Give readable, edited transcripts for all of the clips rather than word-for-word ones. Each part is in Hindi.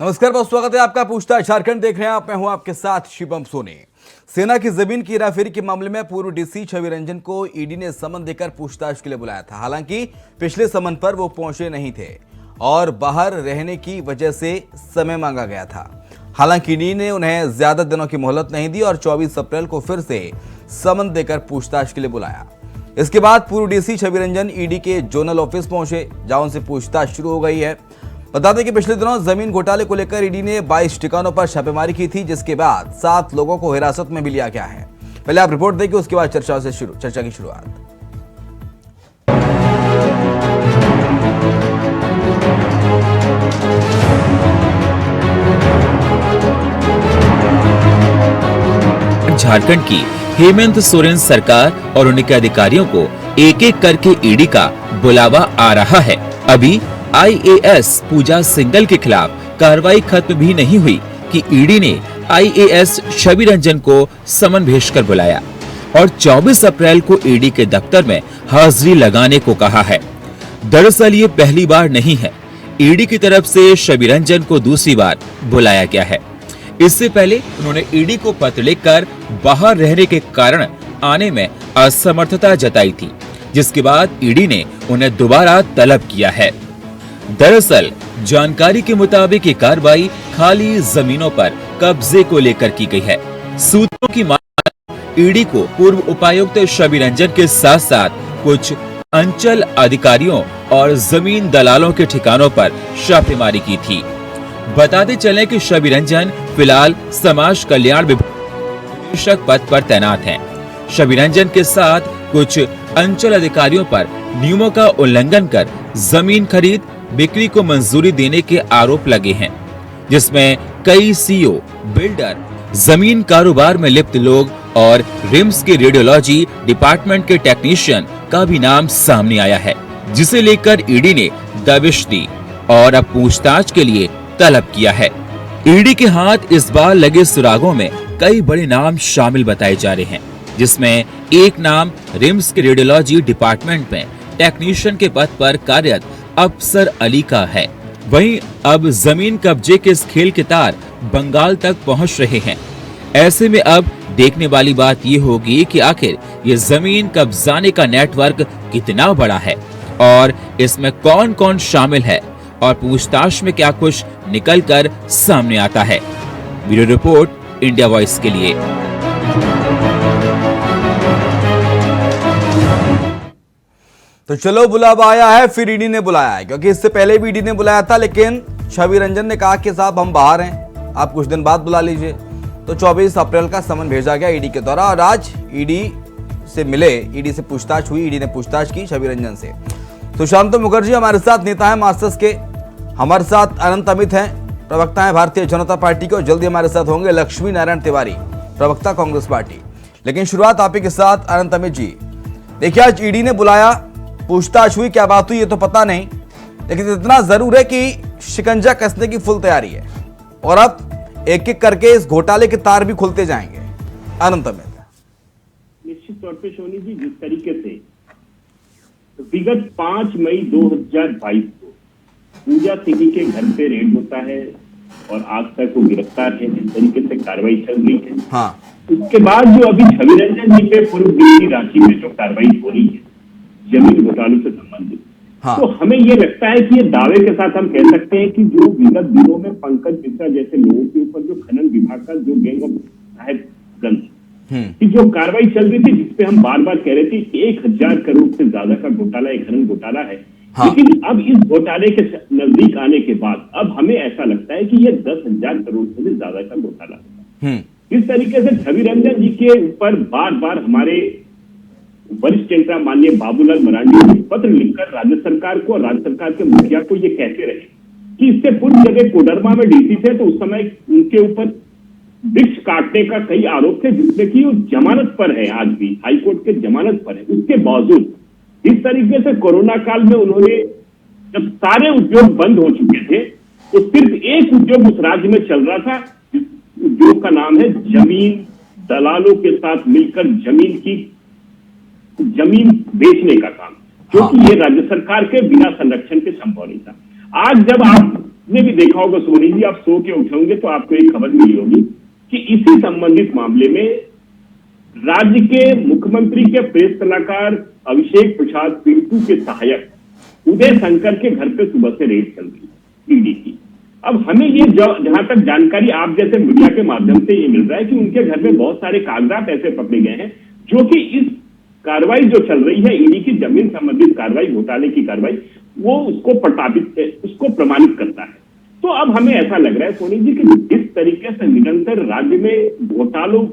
नमस्कार, बहुत स्वागत है आपका। पूछताछ झारखंड देख रहे हैं आप, मैं हूं आपके साथ शिवम सोनी। सेना की जमीन की हेराफेरी के मामले में पूर्व डीसी छवि रंजन को ईडी ने समन देकर पूछताछ के लिए बुलाया था। हालांकि पिछले समन पर वो पहुंचे नहीं थे और बाहर रहने की वजह से समय मांगा गया था। हालांकि ईडी ने उन्हें ज्यादा दिनों की मोहलत नहीं दी और 24 अप्रैल को फिर से समन देकर पूछताछ के लिए बुलाया। इसके बाद पूर्व डीसी छवि रंजन ईडी के जोनल ऑफिस पहुंचे, जहां उनसे पूछताछ शुरू हो गई है। बता दें कि पिछले दिनों जमीन घोटाले को लेकर ईडी ने 22 ठिकानों पर छापेमारी की थी, जिसके बाद 7 लोगों को हिरासत में भी लिया गया है। पहले आप रिपोर्ट देखिए, उसके बाद चर्चा की शुरुआत। झारखंड की हेमंत सोरेन सरकार और उनके अधिकारियों को एक एक करके ईडी का बुलावा आ रहा है। अभी आईएएस पूजा सिंघल के खिलाफ कार्रवाई खत्म भी नहीं हुई कि ईडी ने आईएएस छवि रंजन को समन भेजकर बुलाया और 24 अप्रैल को ईडी के दफ्तर में हाजिरी लगाने को कहा है। दरअसल ये पहली बार नहीं है, ईडी की तरफ से छवि रंजन को दूसरी बार बुलाया गया है। इससे पहले उन्होंने ईडी को पत्र लिखकर बाहर रहने के कारण आने में असमर्थता जताई थी, जिसके बाद ईडी ने उन्हें दोबारा तलब किया है। दरअसल जानकारी के मुताबिक ये कार्रवाई खाली जमीनों पर कब्जे को लेकर की गई है। सूत्रों की माने ईडी को पूर्व उपायुक्त छवि रंजन के साथ साथ कुछ अंचल अधिकारियों और जमीन दलालों के ठिकानों पर छापेमारी की थी। बताते चलें कि छवि रंजन फिलहाल समाज कल्याण विभाग निदेशक पद पर तैनात हैं। छवि रंजन के साथ कुछ अंचल अधिकारियों पर नियमों का उल्लंघन कर जमीन खरीद बिक्री को मंजूरी देने के आरोप लगे हैं, जिसमें कई सीईओ, बिल्डर, जमीन कारोबार में लिप्त लोग और रिम्स के रेडियोलॉजी डिपार्टमेंट के टेक्नीशियन का भी नाम सामने आया है, जिसे लेकर ईडी ने दबिश दी और अब पूछताछ के लिए तलब किया है। ईडी के हाथ इस बार लगे सुरागों में कई बड़े नाम शामिल बताए जा रहे हैं, जिसमें एक नाम रिम्स के रेडियोलॉजी डिपार्टमेंट में टेक्नीशियन के पद पर कार्यरत अफसर अली का है। वहीं अब जमीन कब्जे के इस खेल के तार बंगाल तक पहुंच रहे हैं। ऐसे में अब देखने वाली बात ये होगी कि आखिर ये जमीन कब्जाने का नेटवर्क कितना बड़ा है और इसमें कौन कौन शामिल है और पूछताछ में क्या कुछ निकल कर सामने आता है। ब्यूरो रिपोर्ट, इंडिया वॉइस के लिए। तो चलो, बुलावा आया है, फिर ईडी ने बुलाया है, क्योंकि इससे पहले भी ईडी ने बुलाया था, लेकिन छवि रंजन ने कहा कि साहब हम बाहर हैं, आप कुछ दिन बाद बुला लीजिए। तो 24 अप्रैल का समन भेजा गया ईडी के द्वारा और आज ईडी से मिले, ईडी से पूछताछ हुई। ईडी ने पूछताछ की छवि रंजन से। सुशांत मुखर्जी हमारे साथ नेता है मार्क्सिस्ट के, हमारे साथ अनंत अमित हैं, प्रवक्ता है भारतीय जनता पार्टी के, और जल्दी हमारे साथ होंगे लक्ष्मी नारायण तिवारी, प्रवक्ता कांग्रेस पार्टी। लेकिन शुरुआत आप ही के साथ अनंत अमित जी। देखिए, आज ईडी ने बुलाया, पूछताछ हुई, क्या बात हुई ये तो पता नहीं, लेकिन इतना जरूर है कि शिकंजा कसने की फुल तैयारी है और अब एक एक करके इस घोटाले के तार भी खुलते जाएंगे। अनंत अमित। निश्चित तौर पे सोनी जी, जिस तरीके से विगत 5 मई 2022 को पूजा सिंह के घर पे रेड होता है और आज तक वो गिरफ्तार है, जिस तरीके से कार्रवाई चल रही है, हाँ, उसके बाद जो अभी छवि रंजन जी पे पूर्व डीसी रांची में जो कार्रवाई हो रही है जमीन घोटालों से संबंधित, हाँ, तो हमें ये लगता है कि ये दावे के साथ हम कह सकते हैं कि जो विगत दिनों में पंकज मिश्रा जैसे लोगों के ऊपर जो खनन विभाग का जो गैंग ऑफ साहेबगंज की जो कार्रवाई चल रही थी, जिसपे हम बार बार कह रहे थे 1000 करोड़ से ज्यादा का घोटाला, एक खनन घोटाला है। हाँ। लेकिन अब इस घोटाले के नजदीक आने के बाद अब हमें ऐसा लगता है कि ये 10,000 करोड़ से भी ज्यादा का घोटाला है। इस तरीके से छवि रंजन जी के ऊपर बार बार हमारे वरिष्ठ नेता माननीय बाबूलाल मरांडी ने पत्र लिखकर राज्य सरकार को और राज्य सरकार के मुखिया को ये कहते रहे कि इससे पूर्व जब कोडरमा में डीसी थे तो उस समय उनके ऊपर वृक्ष काटने का कई आरोप थे, जिसमें कि वो जमानत पर है, आज भी हाईकोर्ट के जमानत पर है। उसके बावजूद इस तरीके से कोरोना काल में उन्होंने, जब सारे उद्योग बंद हो चुके थे, तो सिर्फ एक उद्योग उस राज्य में चल रहा था, जिस उद्योग का नाम है जमीन दलालों के साथ मिलकर जमीन बेचने का काम, क्योंकि ये राज्य सरकार के बिना संरक्षण के संभव नहीं था। आज जब आप आपने भी देखा होगा सोनी जी, आप सो के उठे होंगे तो आपको एक खबर मिली होगी कि इसी संबंधित मामले में राज्य के मुख्यमंत्री के प्रेस सलाहकार अभिषेक प्रसाद पिंटू के सहायक उदय शंकर के घर पे सुबह से रेड चल रही है ईडी की। अब हमें ये जहां तक जानकारी आप जैसे मीडिया के माध्यम से ये मिल रहा है कि उनके घर में बहुत सारे कागजात ऐसे पकड़े गए हैं जो कि इस कार्रवाई जो चल रही है ईडी की जमीन संबंधित कार्रवाई, घोटाले की कार्रवाई, वो उसको प्रमाणित करता है। तो अब हमें ऐसा लग रहा है सोनी जी कि जिस तरीके से निरंतर राज्य में घोटालों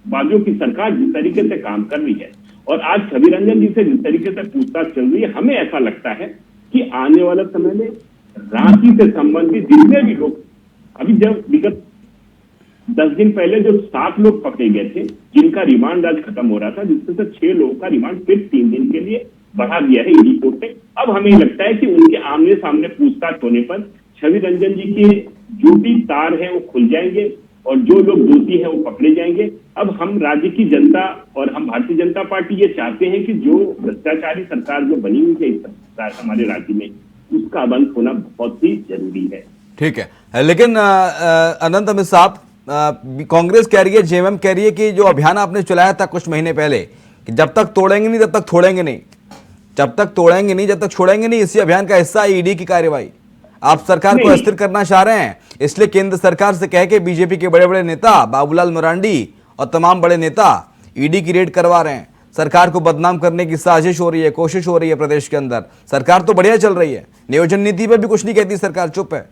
बाजों की सरकार जिस तरीके से काम कर रही है और आज छवि रंजन जी से जिस तरीके से पूछताछ चल रही है, हमें ऐसा लगता है कि आने वाले समय में रांची से संबंधित जितने भी लोग, अभी जब विगत 10 दिन पहले जो 7 लोग पकड़े गए थे जिनका रिमांड आज खत्म हो रहा था, जिसमें से 6 लोगों का रिमांड फिर 3 दिन के लिए बढ़ा दिया है ईडी कोर्ट ने। अब हमें लगता है कि उनके आमने सामने पूछताछ होने पर छवि रंजन जी के जो भी तार हैं वो खुल जाएंगे और जो लोग दोषी हैं वो पकड़े जाएंगे। अब हम राज्य की जनता और हम भारतीय जनता पार्टी ये चाहते हैं कि जो भ्रष्टाचारी सरकार जो बनी हुई है इस सरकार हमारे राज्य में, उसका बंद होना बहुत ही जरूरी है। ठीक है, लेकिन अनंत अमित साहब, कांग्रेस कह रही है, जेएमएम कह रही है कि जो अभियान आपने चलाया था कुछ महीने पहले कि जब तक तोड़ेंगे नहीं तब तक छोड़ेंगे नहीं, जब तक तोड़ेंगे नहीं जब तक छोड़ेंगे नहीं, इसी अभियान का हिस्सा है ईडी की कार्रवाई। आप सरकार को अस्थिर करना चाह रहे हैं, इसलिए केंद्र सरकार से कह के बीजेपी के बड़े बड़े नेता बाबूलाल मरांडी और तमाम बड़े नेता ईडी की रेड करवा रहे हैं। सरकार को बदनाम करने की साजिश हो रही है, कोशिश हो रही है प्रदेश के अंदर। सरकार तो बढ़िया चल रही है, नियोजन नीति पे भी कुछ नहीं कहती सरकार, चुप है।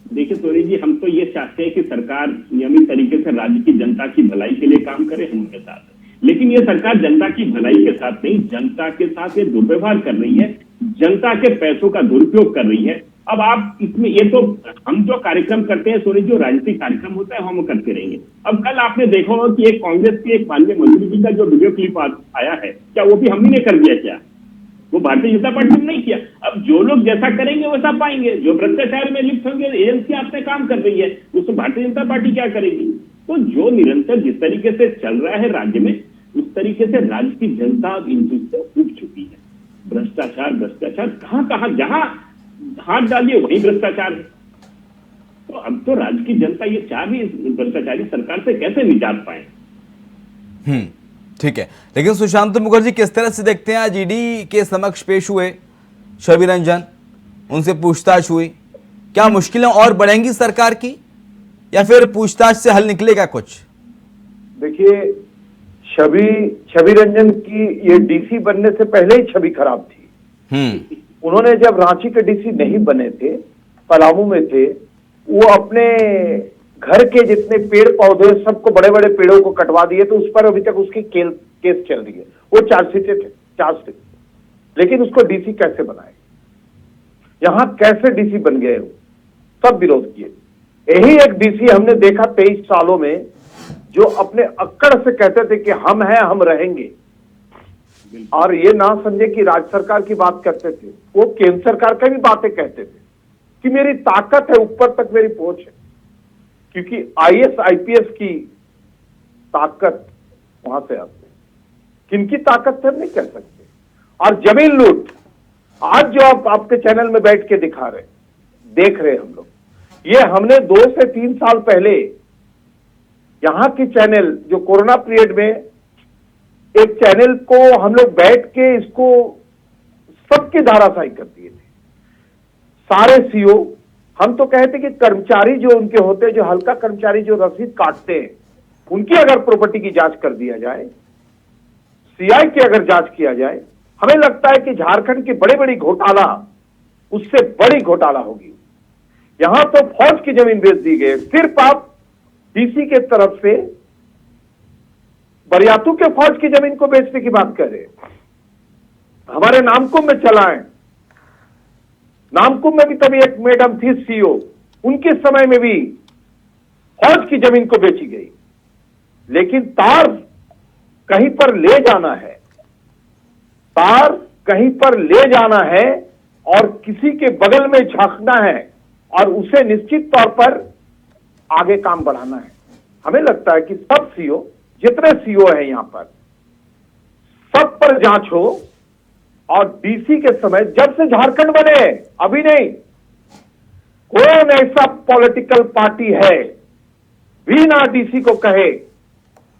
देखिए सोनी जी, हम तो ये चाहते हैं कि सरकार नियमित तरीके से राज्य की जनता की भलाई के लिए काम करे, हम उनके साथ, लेकिन ये सरकार जनता की भलाई के साथ नहीं, जनता के साथ ये दुर्व्यवहार कर रही है, जनता के पैसों का दुरुपयोग कर रही है। अब आप इसमें ये तो हम जो कार्यक्रम करते हैं सोनी, जो राजनीतिक कार्यक्रम होता है हम करते रहेंगे। अब कल आपने देखा होगा कि एक कांग्रेस के एक माननीय मंत्री जी का जो वीडियो क्लिप आया है, क्या वो भी हमने कर दिया? क्या वो भारतीय जनता पार्टी ने नहीं किया? अब जो लोग जैसा करेंगे वैसा पाएंगे। जो भ्रष्टाचार में लिप्त होंगे, एजेंसी आपसे काम कर रही है, उसमें भारतीय जनता पार्टी क्या करेगी? तो जो निरंतर जिस तरीके से चल रहा है राज्य में, उस तरीके से राज्य की जनता अब इन चीज से उब चुकी है। भ्रष्टाचार कहां जहां हाथ डालिए वही भ्रष्टाचार है। तो अब तो राज्य की जनता ये चाह भी इस भ्रष्टाचारी सरकार से कैसे निजात पाए। ठीक है, लेकिन सुशांत मुखर्जी किस तरह से देखते हैं, आज ईडी के समक्ष पेश हुए छवि रंजन, उनसे पूछताछ हुई, क्या मुश्किलें और बढ़ेंगी सरकार की या फिर पूछताछ से हल निकलेगा कुछ? देखिए, छवि रंजन की ये डीसी बनने से पहले ही छवि खराब थी। उन्होंने जब रांची के डीसी नहीं बने थे, पलामू में थे, वो अपने घर के जितने पेड़ पौधे सबको, बड़े बड़े पेड़ों को कटवा दिए, तो उस पर अभी तक उसकी केस चल रही है। वो चार्जशीट, लेकिन उसको डीसी कैसे बनाए, यहां कैसे डीसी बन गए, सब विरोध किए। यही एक डीसी हमने देखा 23 सालों में, जो अपने अक्कड़ से कहते थे कि हम हैं, हम रहेंगे, और ये ना समझे कि राज्य सरकार की बात करते थे, वो केंद्र सरकार की भी बातें कहते थे कि मेरी ताकत है, ऊपर तक मेरी पहुंच है, क्योंकि आईएएस आईपीएस की ताकत वहां से आती है। किनकी ताकत से हम नहीं कह सकते। और जमीन लूट, आज जो आप आपके चैनल में बैठ के दिखा रहे, देख रहे हम लोग, ये हमने 2 से 3 साल पहले यहां की चैनल, जो कोरोना पीरियड में एक चैनल को हम लोग बैठ के इसको सबके धाराशाही कर दिए थे। सारे सीओ, हम तो कहते कि कर्मचारी जो उनके होते हैं, जो हल्का कर्मचारी जो रसीद काटते हैं, उनकी अगर प्रॉपर्टी की जांच कर दिया जाए, सीआई की अगर जांच किया जाए, हमें लगता है कि झारखंड की बड़ी बड़ी घोटाला उससे बड़ी घोटाला होगी। यहां तो फौज की जमीन बेच दी गई, सिर्फ आप डीसी के तरफ से बरियातू के फौज की जमीन को बेचने की बात कर रहे हैं। हमारे नामकुम में चलाएं, नामकुम में भी तभी एक मैडम थी सीओ, उनके समय में भी फौज की जमीन को बेची गई। लेकिन तार कहीं पर ले जाना है, तार कहीं पर ले जाना है और किसी के बगल में झांकना है और उसे निश्चित तौर पर आगे काम बढ़ाना है। हमें लगता है कि सब सीओ, जितने सीओ हैं यहां पर, सब पर जांच हो। और डीसी के समय, जब से झारखंड बने, अभी नहीं, कौन ऐसा पॉलिटिकल पार्टी है बिना डीसी को कहे?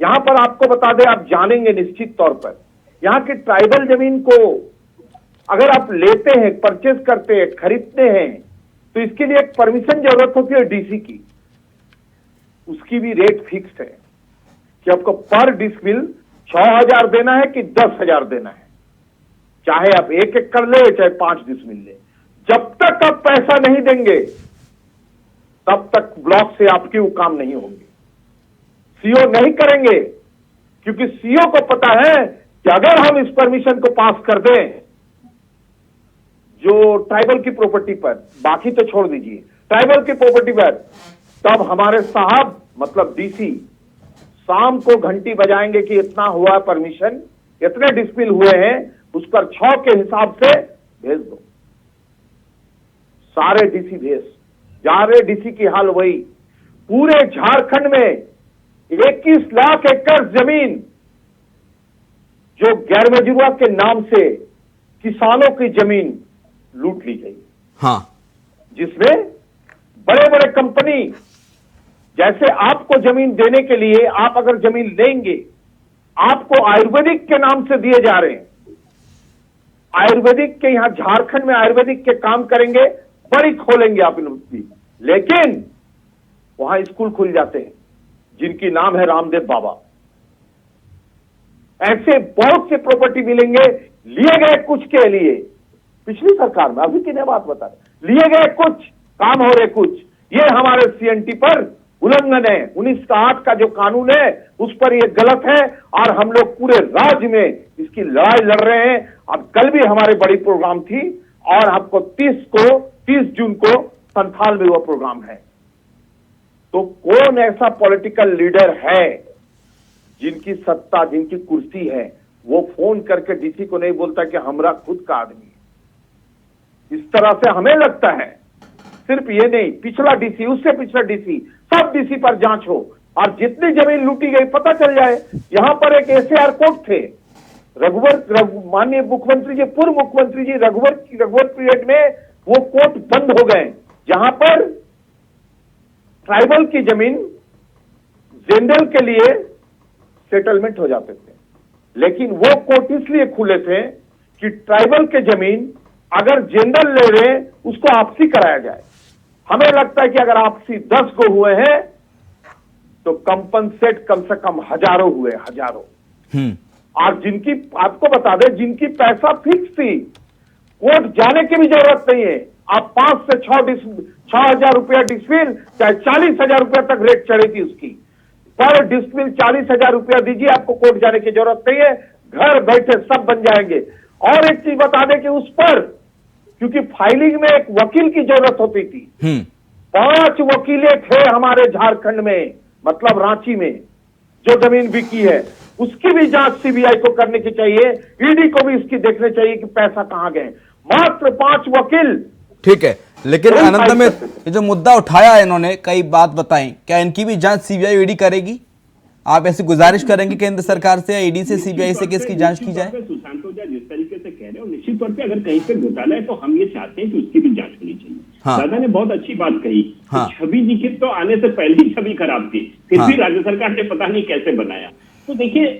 यहां पर आपको बता दें, आप जानेंगे निश्चित तौर पर, यहां की ट्राइबल जमीन को अगर आप लेते हैं, परचेज करते हैं, खरीदते हैं, तो इसके लिए एक परमिशन जरूरत होती है डीसी की। उसकी भी रेट फिक्स्ड है कि आपको पर डिसमिल 6,000 देना है कि 10,000 देना है, चाहे आप 1 एकड़ ले चाहे 5 डिसमिल ले। जब तक आप पैसा नहीं देंगे तब तक ब्लॉक से आपकी वो काम नहीं होंगे, सीओ नहीं करेंगे, क्योंकि सीओ को पता है कि अगर हम इस परमिशन को पास कर दें जो ट्राइबल की प्रॉपर्टी पर, बाकी तो छोड़ दीजिए, ट्राइबल की प्रॉपर्टी पर, तब हमारे साहब मतलब डीसी शाम को घंटी बजाएंगे कि इतना हुआ परमिशन, इतने डिस्पिल हुए हैं, उस पर 6 के हिसाब से भेज दो। सारे डीसी भेज जा रहे, डीसी की हाल वही। पूरे झारखंड में 21 लाख एकड़ जमीन जो गैर मजरूआ के नाम से किसानों की जमीन लूट ली गई। हाँ, जिसमें बड़े बड़े कंपनी, जैसे आपको जमीन देने के लिए आप अगर जमीन लेंगे, आपको आयुर्वेदिक के नाम से दिए जा रहे हैं। आयुर्वेदिक के यहां झारखंड में आयुर्वेदिक के काम करेंगे, बड़ी खोलेंगे आप यूनिवर्सिटी, लेकिन वहां स्कूल खुल जाते हैं जिनकी नाम है रामदेव बाबा। ऐसे बहुत से प्रॉपर्टी मिलेंगे लिए गए कुछ के लिए, पिछली सरकार में, अभी की नहीं बात बता रहे, लिए गए कुछ, काम हो रहे कुछ। ये हमारे सीएनटी पर उल्लंघन है। 1908 का जो कानून है उस पर ये गलत है और हम लोग पूरे राज्य में इसकी लड़ाई लड़ रहे हैं। अब कल भी हमारी बड़ी प्रोग्राम थी और आपको 30 जून को संथाल में वो प्रोग्राम है। तो कौन ऐसा पॉलिटिकल लीडर है जिनकी सत्ता, जिनकी कुर्सी है, वो फोन करके डीसी को नहीं बोलता कि हमरा खुद का आदमी है। इस तरह से हमें लगता है, सिर्फ ये नहीं, पिछला डीसी, उससे पिछला डीसी, सब डीसी पर जांच हो और जितनी जमीन लूटी गई पता चल जाए। यहां पर एक एसएआर कोर्ट थे, माननीय मुख्यमंत्री जी, पूर्व मुख्यमंत्री जी रघुवर पीरियड में वो कोर्ट बंद हो गए, जहां पर ट्राइबल की जमीन जनरल के लिए सेटलमेंट हो जाते थे। लेकिन वो कोर्ट इसलिए खुले थे कि ट्राइबल के जमीन अगर जनरल ले रहे हैं उसको आपसी कराया जाए। हमें लगता है कि अगर आपसी 10 को हुए हैं तो कंपनसेट कम से कम हजारों हुए, हजारों। और जिनकी, आपको बता दें, जिनकी पैसा फिक्स थी, कोर्ट जाने की भी जरूरत नहीं है। आप 5 से 6,000 रुपया डिस्मिल, चाहे 40,000 रुपया तक रेट चढ़ी थी उसकी, पर डिस्मिल 40,000 रुपया दीजिए, आपको कोर्ट जाने की जरूरत नहीं है, घर बैठे सब बन जाएंगे। और एक चीज बता दें कि उस पर, क्योंकि फाइलिंग में एक वकील की जरूरत होती थी, 5 वकीलें थे हमारे झारखंड में, मतलब रांची में, जो जमीन बिकी है उसकी भी जांच सीबीआई को करने की चाहिए, ईडी को भी इसकी देखने चाहिए कि पैसा कहां गए। मात्र 5 वकील। ठीक है, लेकिन अनंत में ये जो मुद्दा उठाया है इन्होंने, कई बात बताई, क्या इनकी भी जांच सीबीआई ईडी करेगी? आप ऐसी गुजारिश करेंगे केंद्र सरकार से या ईडी से, सीबीआई से कि इसकी जांच की जाए? सुशांत ओझा जिस तरीके से कह रहे हो, निश्चित तौर पे अगर कहीं पे घोटाला है तो हम ये चाहते हैं कि उसकी भी जांच होनी चाहिए। हाँ। दादा ने बहुत अच्छी बात कही। हाँ। छवि लिखित तो आने से पहले ही छवि खराब थी, फिर हाँ। भी राज्य सरकार ने पता नहीं कैसे बनाया। तो देखिए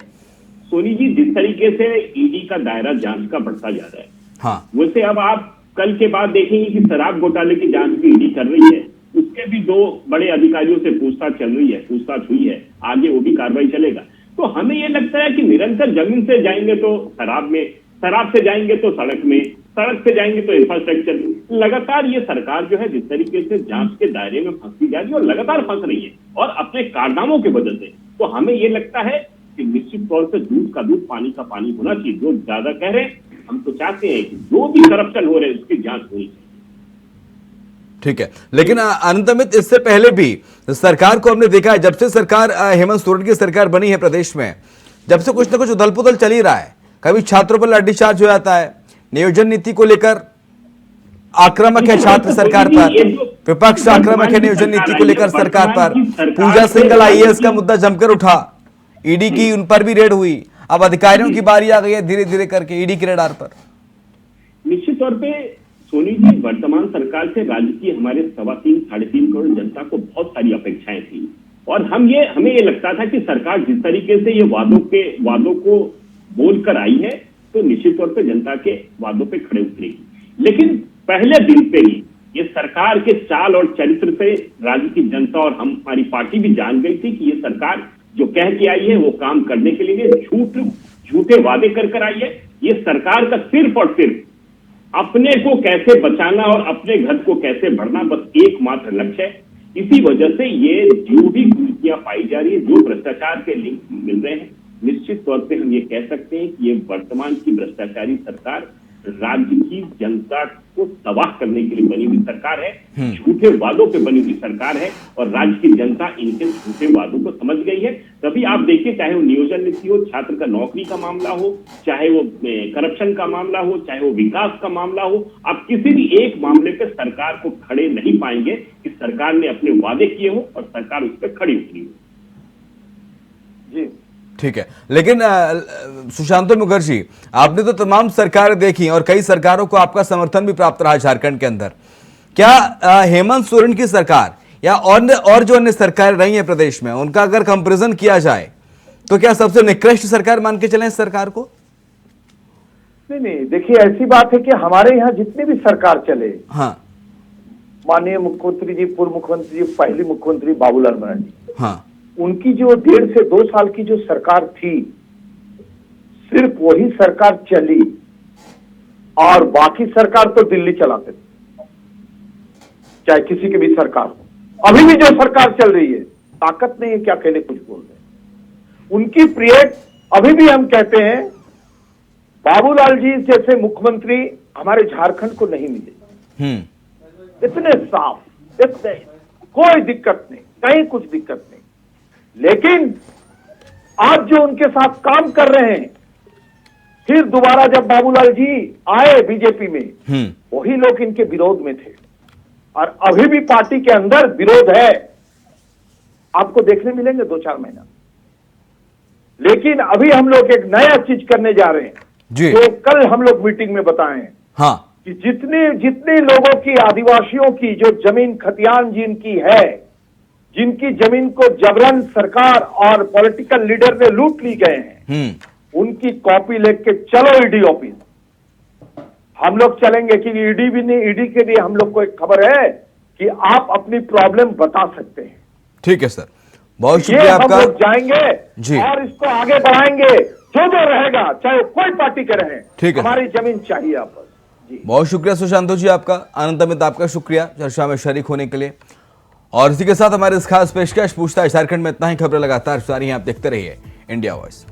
सोनी जी, जिस तरीके से ईडी का दायरा जांच का बढ़ता जा रहा है, हाँ, वैसे अब आप कल के बाद देखेंगे कि शराब घोटाले की जांच भी ईडी कर रही है, उसके भी 2 बड़े अधिकारियों से पूछताछ चल रही है, पूछताछ हुई है, आगे वो भी कार्रवाई चलेगा। तो हमें ये लगता है कि निरंतर जमीन से जाएंगे तो शराब में, शराब से जाएंगे तो सड़क में, सड़क से जाएंगे तो इंफ्रास्ट्रक्चर में। लगातार ये सरकार जो है जिस तरीके से जांच के दायरे में फंसती जा रही है और लगातार फंस रही है और अपने कारनामों की वजह से, तो हमें ये लगता है कि निश्चित तौर से दूध का दूध, पानी का पानी होना चाहिए। जो ज्यादा कह रहे हैं, हम तो चाहते हैं कि जो भी करप्शन हो रहे हैं उसकी जांच होनी चाहिए। ठीक है, लेकिन अनंत, इससे पहले भी सरकार को हमने देखा है, जब से सरकार हेमंत सोरेन की सरकार बनी है प्रदेश में, जब से कुछ ना कुछ उथल पुथल चल ही रहा है। कभी छात्रों पर लाठीचार्ज हो जाता है, नियोजन नीति को लेकर आक्रामक है छात्र सरकार पर, विपक्ष आक्रामक है नियोजन नीति को लेकर सरकार पर। पूजा सिंघल आईएएस का मुद्दा जमकर उठा, ईडी की उन पर भी रेड हुई, अब अधिकारियों की बारी आ गई है धीरे धीरे करके ईडी के रडार पर। निश्चित तौर पे सोनी जी, वर्तमान सरकार से राज्य की हमारे 3.25 साढ़े 3 करोड़ जनता को बहुत सारी अपेक्षाएं थी और हमें ये लगता था कि सरकार जिस तरीके से ये वादों को बोलकर आई है तो निश्चित तौर पे जनता के वादों पे खड़े उतरेगी। लेकिन पहले दिन पे ही ये सरकार के चाल और चरित्र से राज्य की जनता और हमारी पार्टी भी जान गई थी कि ये सरकार जो कह के आई है वो काम करने के लिए झूठे वादे कर आई है। ये सरकार का सिर्फ और सिर्फ अपने को कैसे बचाना और अपने घर को कैसे बढ़ना बस एकमात्र लक्ष्य है। इसी वजह से ये जो भी कुरीतियां पाई जा रही है, जो भ्रष्टाचार के लिंक मिल रहे हैं, निश्चित तौर पे हम ये कह सकते हैं कि ये वर्तमान की भ्रष्टाचारी सरकार राज्य की जनता को तबाह करने के लिए बनी हुई सरकार है, झूठे वादों पे बनी हुई सरकार है और राज्य की जनता इनके झूठे वादों को समझ गई है। तभी आप देखिए, चाहे वो नियोजन नीति हो, छात्र का नौकरी का मामला हो, चाहे वो करप्शन का मामला हो, चाहे वो विकास का मामला हो, आप किसी भी एक मामले पे सरकार को खड़े नहीं पाएंगे कि सरकार ने अपने वादे किए हो और सरकार उस पर खड़ी उतरी हो। जी ठीक है, लेकिन सुशांत मुखर्जी, आपने तो तमाम सरकारें देखी और कई सरकारों को आपका समर्थन भी प्राप्त रहा झारखंड के अंदर। क्या हेमंत सोरेन की सरकार या और जो अन्य सरकारें रही हैं प्रदेश में, उनका अगर कंपैरिजन किया जाए तो क्या सबसे निकृष्ट सरकार मान के चलें इस सरकार को? नहीं, देखिए ऐसी बात है कि हमारे यहाँ जितनी भी सरकार चले, हाँ, माननीय मुख्यमंत्री जी, पूर्व मुख्यमंत्री जी, पहली मुख्यमंत्री बाबूलाल मरांडी, हाँ, उनकी जो 1.5 से 2 साल की जो सरकार थी, सिर्फ वही सरकार चली और बाकी सरकार तो दिल्ली चलाते थे, चाहे किसी की भी सरकार हो। अभी भी जो सरकार चल रही है, ताकत नहीं है क्या अकेले कुछ बोल रहे हैं। उनकी पीरियड अभी भी हम कहते हैं बाबूलाल जी जैसे मुख्यमंत्री हमारे झारखंड को नहीं मिले। इतने साफ, इतने कोई दिक्कत नहीं, कहीं कुछ दिक्कत नहीं। लेकिन आप जो उनके साथ काम कर रहे हैं, फिर दोबारा जब बाबूलाल जी आए बीजेपी में, वही लोग इनके विरोध में थे और अभी भी पार्टी के अंदर विरोध है, आपको देखने मिलेंगे 2-4 महीना। लेकिन अभी हम लोग एक नया चीज करने जा रहे हैं जो कल हम लोग मीटिंग में बताए हैं। हाँ, कि जितने लोगों की, आदिवासियों की जो जमीन खतियान जिनकी है, जिनकी जमीन को जबरन सरकार और पॉलिटिकल लीडर ने लूट ली गए हैं, उनकी कॉपी लेके चलो ईडी ऑफिस। हम लोग चलेंगे कि ईडी भी नहीं, ईडी के लिए हम लोग को एक खबर है कि आप अपनी प्रॉब्लम बता सकते हैं। ठीक है सर, बहुत शुक्रिया आपका। हम लोग जाएंगे जी, और इसको आगे बढ़ाएंगे, जो रहेगा चाहे कोई पार्टी के रहे, ठीक है, हमारी जमीन चाहिए आप। जी, बहुत शुक्रिया सुशांत जी आपका, आनंद अमित आपका शुक्रिया चर्चा में शरीक होने के लिए। और इसी के साथ हमारे इस खास पेशकश पूछताछ झारखंड में इतना ही। खबरें लगातार जारी हैं, आप देखते रहिए इंडिया वॉइस।